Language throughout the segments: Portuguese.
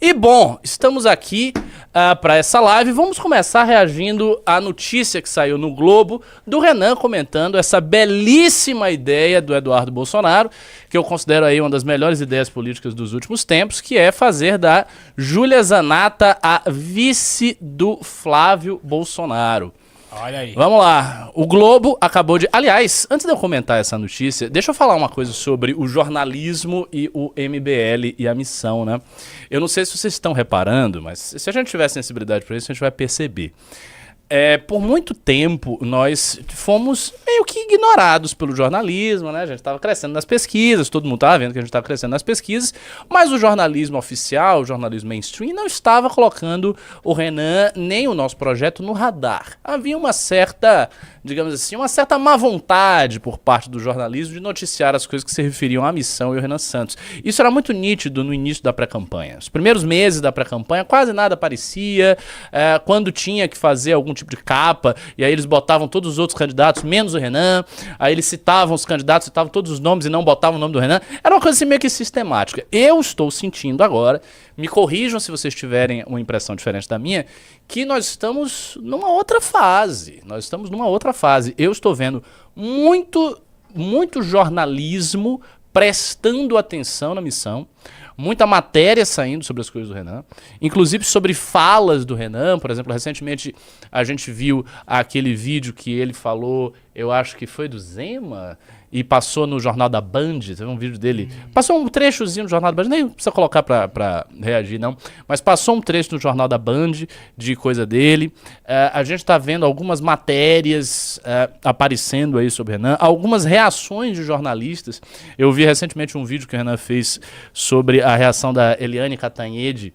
E bom, estamos aqui para essa live. Vamos começar reagindo à notícia que saiu no Globo do Renan comentando essa belíssima ideia do Eduardo Bolsonaro, que eu considero aí uma das melhores ideias políticas dos últimos tempos, que é fazer da Júlia Zanatta a vice do Flávio Bolsonaro. Olha aí. Vamos lá. O Globo acabou de... Aliás, antes de eu comentar essa notícia, deixa eu falar uma coisa sobre o jornalismo e o MBL e a missão, né? Eu não sei se vocês estão reparando, mas se a gente tiver sensibilidade para isso, a gente vai perceber. Por muito tempo, nós fomos meio que ignorados pelo jornalismo, né? A gente estava crescendo nas pesquisas, todo mundo estava vendo que a gente estava crescendo nas pesquisas, mas o jornalismo oficial, o jornalismo mainstream, não estava colocando o Renan nem o nosso projeto no radar. Havia uma certa, digamos assim, uma certa má vontade por parte do jornalismo de noticiar as coisas que se referiam à missão e ao Renan Santos. Isso era muito nítido no início da pré-campanha. Os primeiros meses da pré-campanha quase nada aparecia, quando tinha que fazer algum tipo de capa, e aí eles botavam todos os outros candidatos, menos o Renan, aí eles citavam os candidatos, citavam todos os nomes e não botavam o nome do Renan. Era uma coisa assim meio que sistemática. Eu estou sentindo agora, me corrijam se vocês tiverem uma impressão diferente da minha, que nós estamos numa outra fase. Eu estou vendo muito jornalismo prestando atenção na missão, muita matéria saindo sobre as coisas do Renan, inclusive sobre falas do Renan. Por exemplo, recentemente a gente viu aquele vídeo que ele falou, eu acho que foi do Zema, e passou no Jornal da Band, teve um vídeo dele, passou um trechozinho no Jornal da Band, nem precisa colocar pra reagir não, mas passou um trecho no Jornal da Band de coisa dele. A gente tá vendo algumas matérias aparecendo aí sobre o Renan, algumas reações de jornalistas. Eu vi recentemente um vídeo que o Renan fez sobre a reação da Eliane Cantanhede,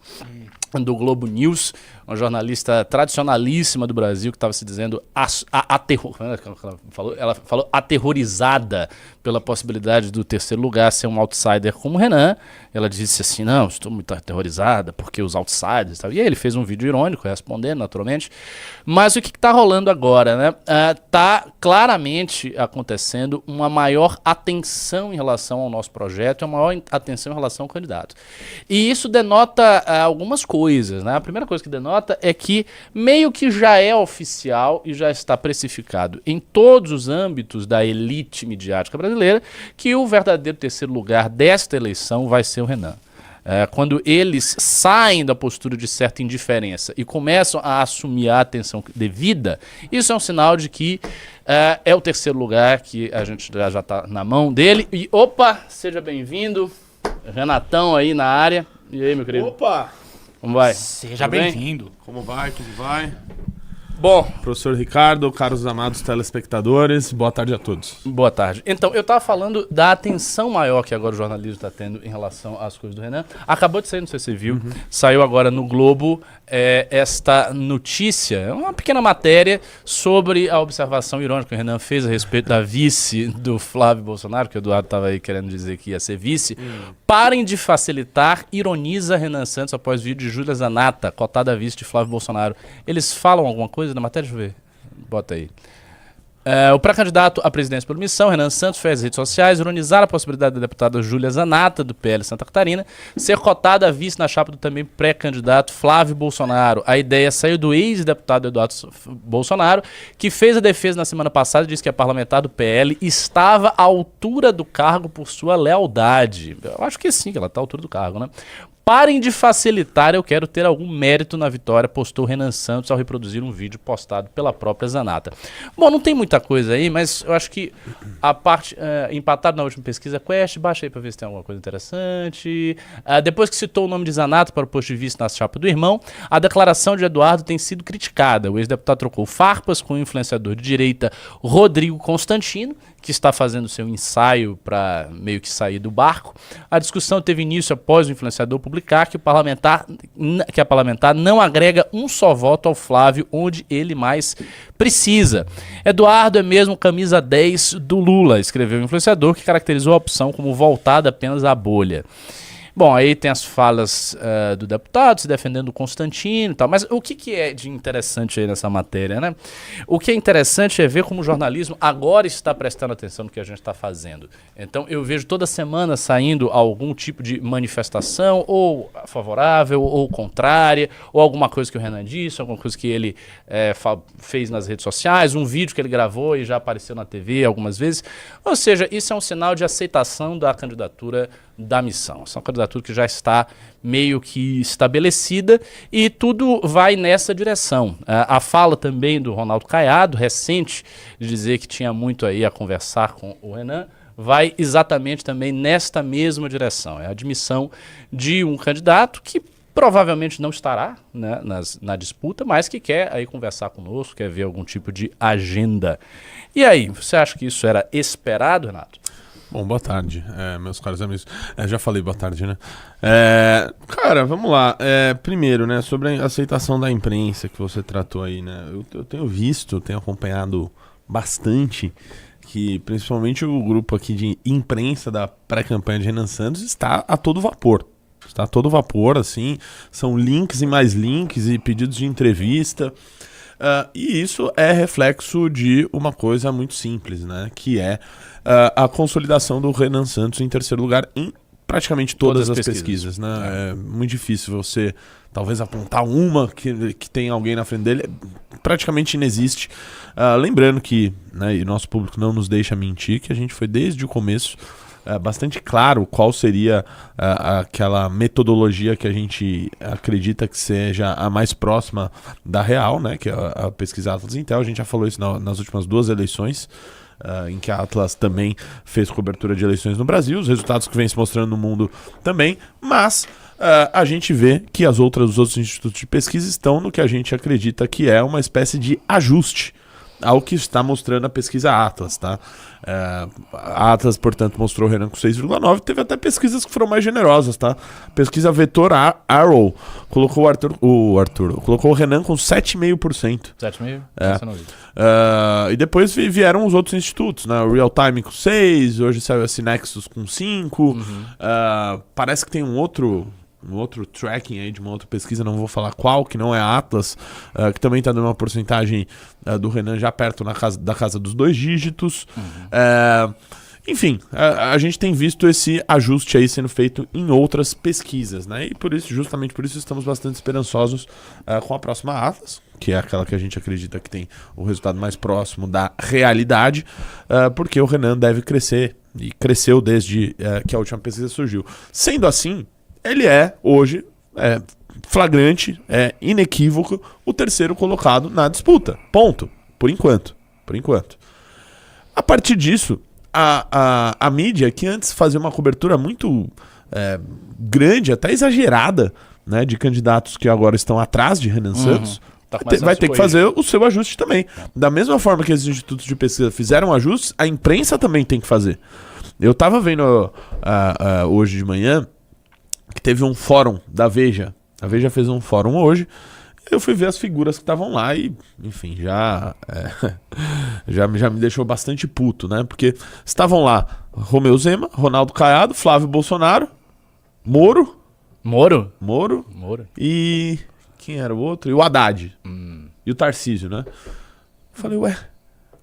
do Globo News, uma jornalista tradicionalíssima do Brasil, que estava se dizendo ela falou aterrorizada pela possibilidade do terceiro lugar ser um outsider como o Renan. Ela disse assim, não, estou muito aterrorizada porque os outsiders... E aí ele fez um vídeo irônico, respondendo naturalmente. Mas o que está rolando agora, né? Está claramente acontecendo uma maior atenção em relação ao nosso projeto, uma maior atenção em relação ao candidato. E isso denota algumas coisas, né? A primeira coisa que denota é que meio que já é oficial e já está precificado em todos os âmbitos da elite midiática brasileira que o verdadeiro terceiro lugar desta eleição vai ser o Renan. Quando eles saem da postura de certa indiferença e começam a assumir a atenção devida, isso é um sinal de que é o terceiro lugar, que a gente já está na mão dele. E opa, seja bem-vindo, Renatão aí na área. E aí, meu querido? Opa! Como vai? Seja bem-vindo. Como vai? Tudo vai? Bom, Professor Ricardo, caros amados telespectadores, boa tarde a todos. boa tarde. Então, eu estava falando da atenção maior que agora o jornalismo está tendo em relação às coisas do Renan. Acabou de sair, não sei se você viu, saiu agora no Globo esta notícia, uma pequena matéria sobre a observação irônica que o Renan fez a respeito da vice do Flávio Bolsonaro, que o Eduardo estava aí querendo dizer que ia ser vice. Parem de facilitar, ironiza Renan Santos após vídeo de Júlia Zanatta, cotada a vice de Flávio Bolsonaro. Eles falam alguma coisa na matéria? Deixa eu ver. Bota aí. O pré-candidato à presidência por missão, Renan Santos, fez nas redes sociais ironizar a possibilidade da deputada Júlia Zanatta, do PL Santa Catarina, ser cotada a vice na chapa do também pré-candidato Flávio Bolsonaro. A ideia saiu do ex-deputado Eduardo Bolsonaro, que fez a defesa na semana passada e disse que a parlamentar do PL estava à altura do cargo por sua lealdade. Eu acho que sim, que ela está à altura do cargo, né? Parem de facilitar, eu quero ter algum mérito na vitória, postou Renan Santos ao reproduzir um vídeo postado pela própria Zanatta. Bom, não tem muita coisa aí, mas eu acho que a parte, empatado na última pesquisa, Quest, baixa aí pra ver se tem alguma coisa interessante. Depois que citou o nome de Zanatta para o posto de vice na chapa do irmão, a declaração de Eduardo tem sido criticada. O ex-deputado trocou farpas com o influenciador de direita Rodrigo Constantino, que está fazendo seu ensaio para meio que sair do barco. A discussão teve início após o influenciador publicar que a parlamentar não agrega um só voto ao Flávio onde ele mais precisa. Eduardo é mesmo camisa 10 do Lula, escreveu o influenciador, que caracterizou a opção como voltada apenas à bolha. Bom, aí tem as falas do deputado se defendendo do Constantino e tal, mas o que é de interessante aí nessa matéria, né? O que é interessante é ver como o jornalismo agora está prestando atenção no que a gente está fazendo. Então eu vejo toda semana saindo algum tipo de manifestação, ou favorável, ou contrária, ou alguma coisa que o Renan disse, alguma coisa que ele fez nas redes sociais, um vídeo que ele gravou e já apareceu na TV algumas vezes. Ou seja, isso é um sinal de aceitação da candidatura da missão. Essa é uma candidatura que já está meio que estabelecida e tudo vai nessa direção. A fala também do Ronaldo Caiado, recente, de dizer que tinha muito aí a conversar com o Renan, vai exatamente também nesta mesma direção. É a admissão de um candidato que provavelmente não estará, né, na disputa, mas que quer aí conversar conosco, quer ver algum tipo de agenda. E aí, você acha que isso era esperado, Renato? Bom, boa tarde, meus caros amigos. Já falei boa tarde, né? Cara, vamos lá. Primeiro, né, sobre a aceitação da imprensa que você tratou aí, né? Eu tenho visto, tenho acompanhado bastante que principalmente o grupo aqui de imprensa da pré-campanha de Renan Santos está a todo vapor. Está a todo vapor, assim, são links e mais links e pedidos de entrevista. E isso é reflexo de uma coisa muito simples, né? Que é a consolidação do Renan Santos em terceiro lugar em praticamente todas as pesquisas, né? É muito difícil você, talvez, apontar uma que tem alguém na frente dele. Praticamente inexiste. Lembrando que, né, e nosso público não nos deixa mentir, que a gente foi desde o começo bastante claro qual seria aquela metodologia que a gente acredita que seja a mais próxima da real, né, que é a pesquisa Atlas Intel. A gente já falou isso nas últimas duas eleições, em que a Atlas também fez cobertura de eleições no Brasil, os resultados que vem se mostrando no mundo também, mas a gente vê que os outros institutos de pesquisa estão no que a gente acredita que é uma espécie de ajuste ao que está mostrando a pesquisa Atlas, tá? A Atlas, portanto, mostrou o Renan com 6,9. Teve até pesquisas que foram mais generosas, tá? Pesquisa Vetor Arrow colocou colocou o Renan com 7,5%. 7,5%? Essa não vi. E depois vieram os outros institutos, né? O Real Time com 6, hoje saiu a Synexus com 5. Parece que tem um outro tracking aí de uma outra pesquisa, não vou falar qual, que não é a Atlas, que também está dando uma porcentagem do Renan já perto da casa dos 2 dígitos. Enfim, a gente tem visto esse ajuste aí sendo feito em outras pesquisas, né? E por isso, justamente por isso, estamos bastante esperançosos com a próxima Atlas, que é aquela que a gente acredita que tem o resultado mais próximo da realidade, porque o Renan deve crescer, e cresceu desde que a última pesquisa surgiu. Sendo assim, ele é, hoje, flagrante, inequívoco, o terceiro colocado na disputa. Ponto. Por enquanto. A partir disso, a mídia, que antes fazia uma cobertura muito grande, até exagerada, né, de candidatos que agora estão atrás de Renan Santos, vai ter que fazer o seu ajuste também. Da mesma forma que esses institutos de pesquisa fizeram ajustes, a imprensa também tem que fazer. Eu estava vendo hoje de manhã que teve um fórum da Veja. A Veja fez um fórum hoje. Eu fui ver as figuras que estavam lá e, enfim, já me deixou bastante puto, né? Porque estavam lá Romeu Zema, Ronaldo Caiado, Flávio Bolsonaro, Moro. E quem era o outro? E o Haddad. E o Tarcísio, né? Falei,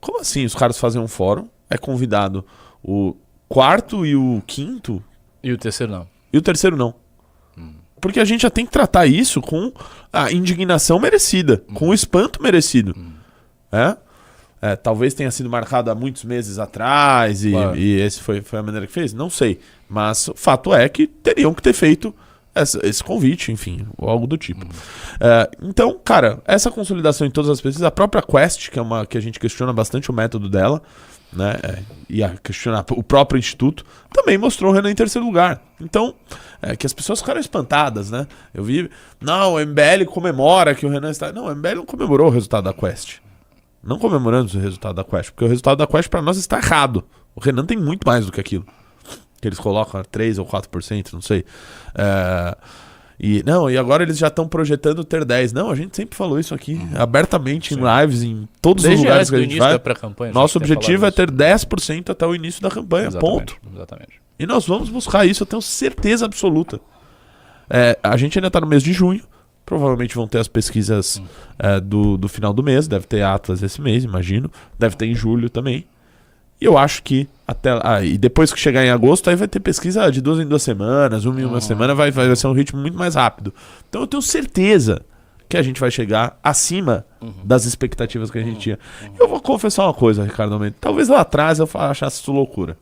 como assim os caras fazem um fórum? É convidado o quarto e o quinto? E o terceiro não. E o terceiro não. Porque a gente já tem que tratar isso com a indignação merecida, com o espanto merecido. Talvez tenha sido marcado há muitos meses atrás e esse foi a maneira que fez, não sei. Mas o fato é que teriam que ter feito esse convite, enfim, ou algo do tipo. Então, cara, essa consolidação em todas as pesquisas, a própria Quest, que a gente questiona bastante o método dela, né, e a questionar o próprio instituto, também mostrou o Renan em terceiro lugar. Então, que as pessoas ficaram espantadas, né? Eu vi, não, o MBL comemora que o Renan está... Não, o MBL não comemorou o resultado da Quest. Não comemoramos o resultado da Quest, porque o resultado da Quest para nós está errado. O Renan tem muito mais do que aquilo. Que eles colocam 3 ou 4%, não sei. E agora eles já estão projetando ter 10. Não, a gente sempre falou isso aqui, abertamente, em lives, em todos os lugares que a gente vai. Nosso objetivo é ter 10% até o início da campanha, ponto. Exatamente. E nós vamos buscar isso, eu tenho certeza absoluta. A gente ainda está no mês de junho. Provavelmente vão ter as pesquisas do final do mês. Deve ter Atlas esse mês, imagino. Deve ter em julho também. E eu acho que e depois que chegar em agosto, aí vai ter pesquisa de 2 em 2 semanas, 1 em 1 semana, vai ser um ritmo muito mais rápido. Então eu tenho certeza que a gente vai chegar acima das expectativas que a gente tinha. Eu vou confessar uma coisa, Ricardo Almeida. Talvez lá atrás eu achasse isso loucura.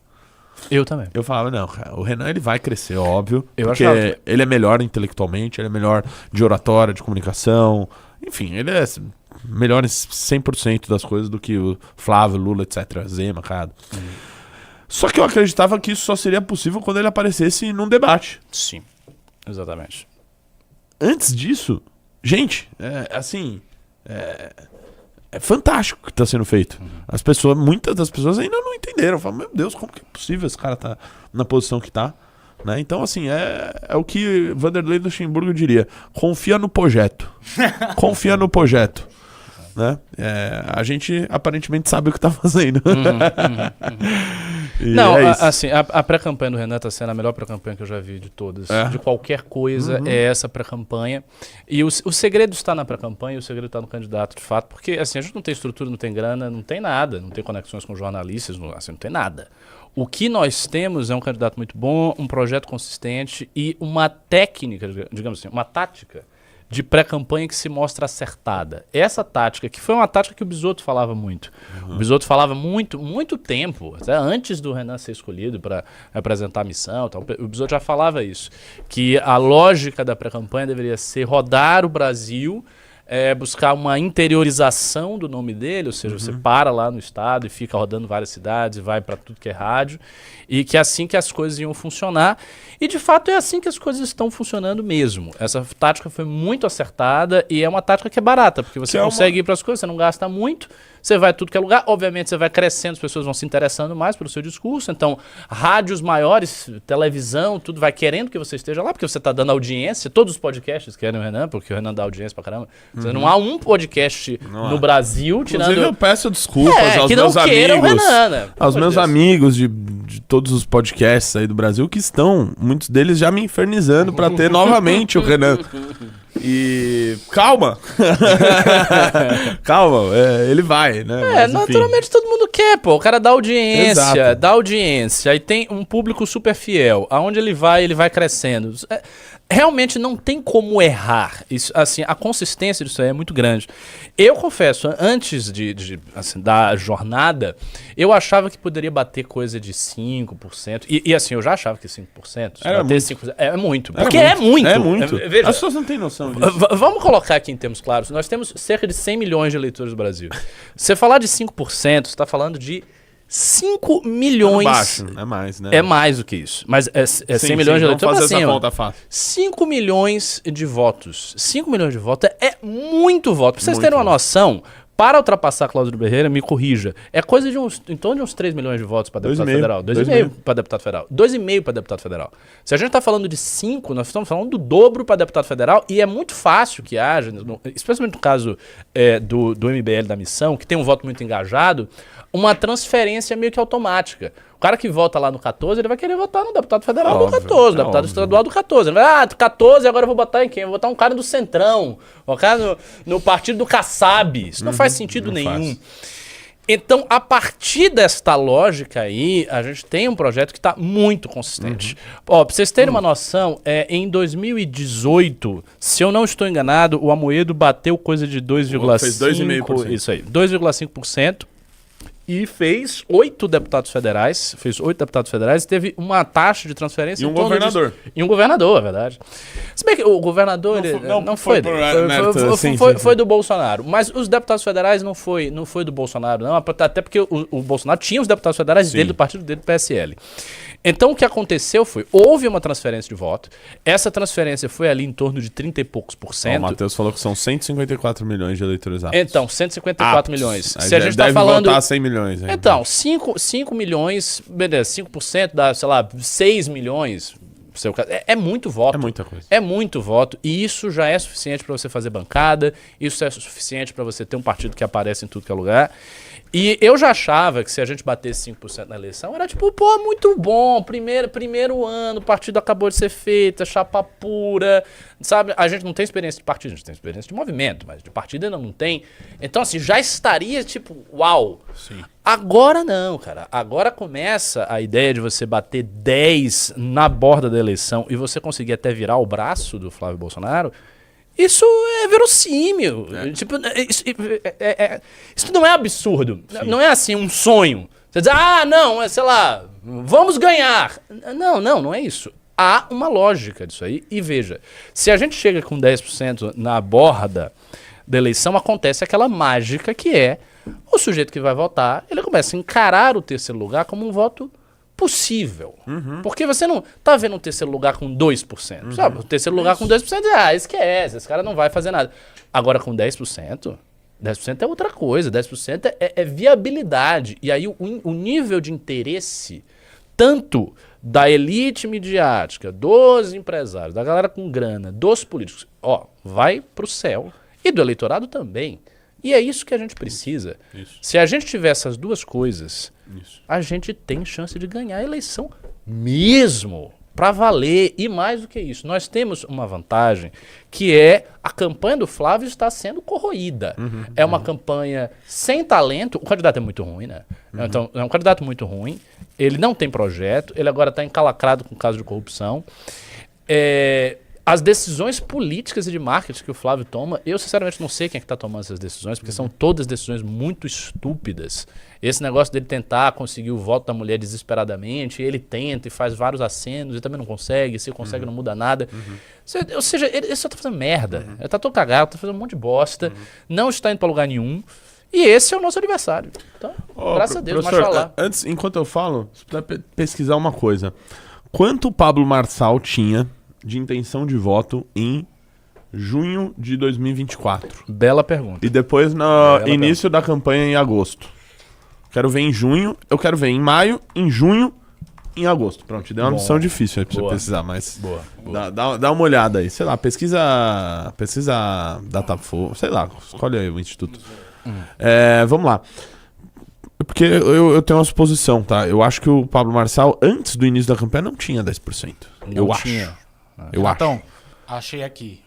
Eu também. Eu falava, não, cara, o Renan ele vai crescer, óbvio. Porque ele é melhor intelectualmente, ele é melhor de oratória, de comunicação. Enfim, ele é melhor em 100% das coisas do que o Flávio, Lula, etc. Zema, cara. Só que eu acreditava que isso só seria possível quando ele aparecesse num debate. Sim, exatamente. Antes disso, gente, é fantástico o que está sendo feito. Muitas das pessoas ainda não entenderam. Falam, meu Deus, como que é possível esse cara tá na posição que tá? Né? Então, assim, é o que Vanderlei Luxemburgo diria. Confia no projeto. Confia no projeto. Né? A gente aparentemente sabe o que está fazendo. Não, assim, a pré-campanha do Renan está sendo a melhor pré-campanha que eu já vi de todas. De qualquer coisa, é essa pré-campanha. E o segredo está na pré-campanha, o segredo está no candidato, de fato. Porque assim, a gente não tem estrutura, não tem grana, não tem nada, não tem conexões com jornalistas, não tem nada. O que nós temos é um candidato muito bom, um projeto consistente e uma técnica, digamos assim, uma tática de pré-campanha que se mostra acertada. Essa tática, que foi uma tática que o Bisotto falava muito. O Bisotto falava muito tempo, até antes do Renan ser escolhido para apresentar a missão. Tal, o Bisotto já falava isso, que a lógica da pré-campanha deveria ser rodar o Brasil, buscar uma interiorização do nome dele, ou seja, você para lá no estado e fica rodando várias cidades e vai para tudo que é rádio, e que é assim que as coisas iam funcionar. E de fato é assim que as coisas estão funcionando mesmo. Essa tática foi muito acertada e é uma tática que é barata, porque você consegue ir para as coisas, você não gasta muito, você vai a tudo que é lugar, obviamente você vai crescendo, as pessoas vão se interessando mais pelo seu discurso, então rádios maiores, televisão, tudo vai querendo que você esteja lá, porque você está dando audiência, todos os podcasts querem o Renan, porque o Renan dá audiência pra caramba. Não há um podcast no Brasil, tirando... Inclusive eu peço desculpas aos meus amigos, Renan, né? Aos meus amigos de todos os podcasts aí do Brasil, que estão, muitos deles já me infernizando pra ter novamente o Renan. E calma. Calma, ele vai, né? Mas, naturalmente todo mundo quer, pô. O cara dá audiência, aí tem um público super fiel. Aonde ele vai crescendo. Realmente não tem como errar. Isso, assim, a consistência disso aí é muito grande. Eu confesso, antes da jornada, eu achava que poderia bater coisa de 5%. E assim, eu já achava que 5%. Era bater muito. 5%. É muito. Porque é muito. É muito. Veja, as pessoas não têm noção disso. Vamos colocar aqui em termos claros. Nós temos cerca de 100 milhões de eleitores no Brasil. Você falar de 5%, você está falando de 5 milhões. Baixo, é mais, né? É mais do que isso. Mas é 100 milhões de eleitores. Vamos fazer essa conta fácil. 5 milhões de votos. 5 milhões de votos é muito voto. Pra vocês terem uma noção, para ultrapassar a Cláudio Berreira, me corrija, é coisa de em torno de uns 3 milhões de votos para deputado federal. 2,5 para deputado federal. 2,5 para deputado federal. Se a gente está falando de 5, nós estamos falando do dobro para deputado federal e é muito fácil que haja, especialmente no caso do MBL da missão, que tem um voto muito engajado, uma transferência meio que automática. O cara que vota lá no 14, ele vai querer votar no deputado federal do 14, no deputado estadual do 14. Ele vai, 14, agora eu vou botar em quem? Eu vou botar um cara do Centrão, um cara no partido do Kassab. Isso não faz sentido nenhum. Então, a partir desta lógica aí, a gente tem um projeto que está muito consistente. Ó, pra vocês terem uma noção, em 2018, se eu não estou enganado, o Amoedo bateu coisa de 2,5%. Fez 2,5%. Isso aí, 2,5%. E fez 8 deputados federais. Teve uma taxa de transferência. E um governador. E um governador, é verdade. Se bem que o governador não foi do Bolsonaro. Mas os deputados federais não foi do Bolsonaro, não. Até porque o Bolsonaro tinha os deputados federais dele, do partido dele, do PSL. Então o que aconteceu foi, houve uma transferência de voto. Essa transferência foi ali em torno de 30 e poucos %. O Matheus falou que são 154 milhões de eleitores aptos. Então, 154 milhões. Se a gente tá falando... votar 100 milhões. Aí, então, 5 milhões, beleza, 5% dá, sei lá, 6 milhões. É muito voto. É muita coisa. É muito voto. E isso já é suficiente para você fazer bancada. Isso é suficiente para você ter um partido que aparece em tudo que é lugar. E eu já achava que se a gente batesse 5% na eleição, era tipo, pô, muito bom, primeiro ano, o partido acabou de ser feito, chapa pura, sabe? A gente não tem experiência de partido, a gente tem experiência de movimento, mas de partido ainda não tem. Então, assim, já estaria tipo, uau. Sim. Agora não, cara. Agora começa a ideia de você bater 10 na borda da eleição e você conseguir até virar o braço do Flávio Bolsonaro. Isso é verossímil. Tipo, isso não é absurdo. Sim. Não é assim um sonho. Você diz, não, sei lá, vamos ganhar. Não é isso. Há uma lógica disso aí. E veja, se a gente chega com 10% na borda da eleição, acontece aquela mágica que é o sujeito que vai votar, ele começa a encarar o terceiro lugar como um voto possível. Porque você não tá vendo um terceiro lugar com 2%. Sabe? O terceiro lugar com 2%, esquece, esse cara não vai fazer nada. Agora com 10% é outra coisa. 10% é viabilidade. E aí o nível de interesse, tanto da elite midiática, dos empresários, da galera com grana, dos políticos, vai pro céu. E do eleitorado também. E é isso que a gente precisa. Isso. Se a gente tiver essas duas coisas, a gente tem chance de ganhar a eleição mesmo, para valer. E mais do que isso, nós temos uma vantagem, que é a campanha do Flávio está sendo corroída. É uma campanha sem talento. O candidato é muito ruim, né? Então, é um candidato muito ruim. Ele não tem projeto. Ele agora está encalacrado com caso de corrupção. As decisões políticas e de marketing que o Flávio toma, eu sinceramente não sei quem é que está tomando essas decisões, porque são todas decisões muito estúpidas. Esse negócio dele tentar conseguir o voto da mulher desesperadamente, ele tenta e faz vários acenos e também não consegue, se consegue não muda nada. Ou seja, ele só está fazendo merda. Ele está todo cagado, está fazendo um monte de bosta, não está indo para lugar nenhum. E esse é o nosso aniversário. Então, graças a Deus, professor, antes, enquanto eu falo, você precisa pesquisar uma coisa. Quanto o Pablo Marçal tinha de intenção de voto em junho de 2024? Bela pergunta. E depois no início da campanha em agosto. Quero ver em junho, eu quero ver em maio, em junho, em agosto. Pronto, te dei uma missão difícil aí pra você precisar, mas dá uma olhada aí. Sei lá, pesquisa Datafolha, sei lá, escolhe aí o instituto. Vamos lá. Porque eu tenho uma suposição, tá? Eu acho que o Pablo Marçal, antes do início da campanha, não tinha 10%. Eu acho. Então, achei aqui.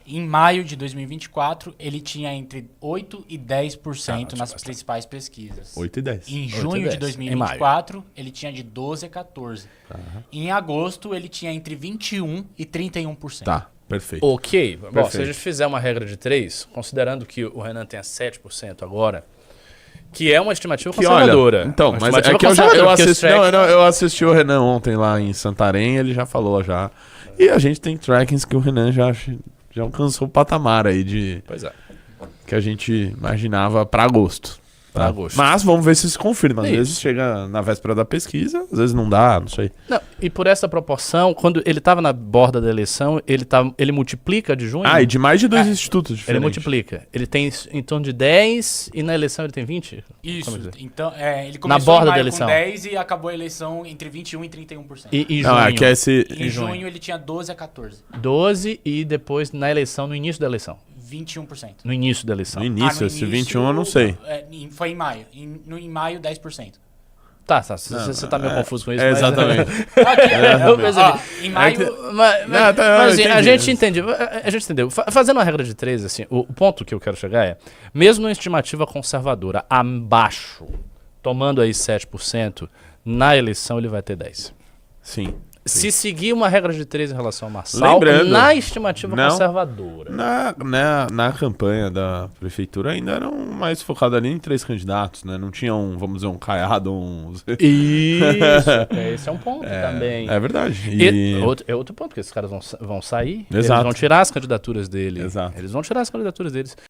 Em maio de 2024, ele tinha entre 8% e 10% nas principais pesquisas. 8 e 10. Em junho de 2024, ele tinha de 12% a 14%. Em agosto, ele tinha entre 21% e 31%. Tá, perfeito. Ok. Bom, se a gente fizer uma regra de 3, considerando que o Renan tenha 7% agora, que é uma estimativa conservadora. Olha, então, mas é que eu assisti o Renan ontem lá em Santarém, ele já falou já. E a gente tem trackings que o Renan já alcançou o patamar aí de... Pois é. Que a gente imaginava para agosto. Para agosto. Mas vamos ver se se confirma. Às vezes chega na véspera da pesquisa, às vezes não dá, não sei. Não, e por essa proporção, quando ele estava na borda da eleição, ele multiplica de junho... e de mais de 2 institutos diferentes. Ele multiplica. Ele tem em torno de 10 e na eleição ele tem 20? Isso. Então, ele começou na borda em maio da eleição. Com 10 e acabou a eleição entre 21% e 31%. E não, junho? Em junho ele tinha 12% a 14%. 12% e depois na eleição, no início da eleição. 21%. No início da eleição. No início, esse 21 eu não sei. Foi em maio. Em maio, 10%. Tá, você tá meio confuso com isso. Exatamente. Eu percebi. Em maio... Mas assim, a gente entendeu. Fazendo uma regra de 3, assim, o ponto que eu quero chegar é, mesmo numa estimativa conservadora, abaixo, tomando aí 7%, na eleição ele vai ter 10%. Sim. Se seguir uma regra de 3 em relação ao Marçal, na estimativa conservadora. Na campanha da prefeitura ainda eram mais focados ali em 3 candidatos, né? Não tinha vamos dizer, um Caiado, Isso, esse é um ponto também. É verdade. Outro ponto, porque esses caras vão sair, Exato. eles vão tirar as candidaturas deles. Exato. Eles vão tirar as candidaturas deles.